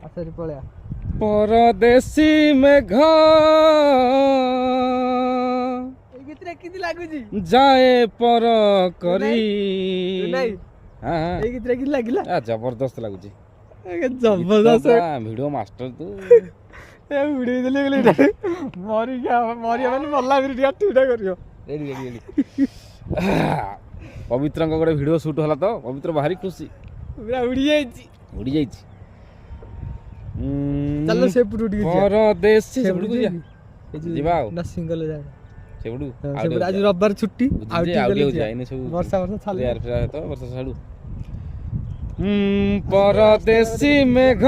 ଆସରି ପଳେଆ ପରଦେଶୀ ମେଘ ଏଇ ଗୀତରେ କେମିତି ଲାଗୁଛି ଯାଏ ପର କରି ନାଇଁ ଏଇ ଗୀତରେ କେମିତି ଲାଗିଲା ଜବରଦସ୍ତ ଲାଗୁଛି ଜବରଦସ୍ତ ଭିଡିଓ ମାଷ୍ଟର ତୁ ଭିଡିଓ ଦେଲେ ମରିଆ ମାନେ ମଲା ଭିଡିଓ ଠିକଟା କରିବ ରେଡି ରେଡି ରେଡି ପବିତ୍ରଙ୍କ ଗୋଟେ ଭିଡିଓ ସୁଟ୍ ହେଲା ତ ପବିତ୍ର ଭାରି ଖୁସି ପୁରା ଉଡି ଯାଇଛି ଚାଲ ସେପଟୁ ଟିକେ ପରଦେଶୀ ସେପଟକୁ ଯିବା ଆଉ ନା ସିଙ୍ଗଲ ଯାଏ ସେପଟୁ ଆଜି ରବିବାର ଛୁଟି ଆଉ ଟିକେ ଯାଇନି ସବୁ ବର୍ଷା ଛାଡୁ ବର୍ଷା ଛାଡୁ ପରଦେଶୀ ମେଘ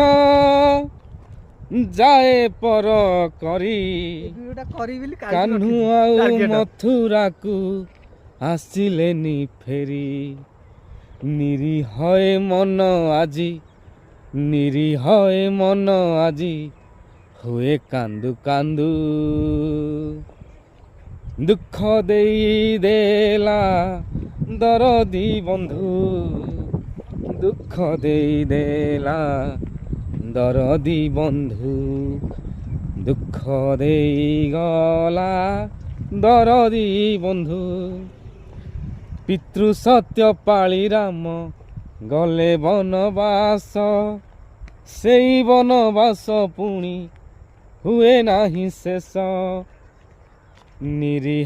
ଯାଏ ପର କରି କାହ୍ନୁ ଆଉ ମଥୁରାକୁ ଆସିଲେନି ଫେରି ନିରୀହ ମନ ଆଜି ହୁଏ କାନ୍ଦୁ କାନ୍ଦୁ ଦୁଃଖ ଦେଇଦେଲା ଦରଦି ବନ୍ଧୁ ଦୁଃଖ ଦେଇଦେଲା ଦରଦି ବନ୍ଧୁ ଦୁଃଖ ଦେଇଗଲା ଦରଦି ବନ୍ଧୁ ପିତୃ ସତ୍ୟ ପାଳି ରାମ ଗଲେ ବନବାସ ସେଇ ବନବାସ ପୁଣି ହୁଏ ନାହିଁ ଶେଷ ନିରୀହ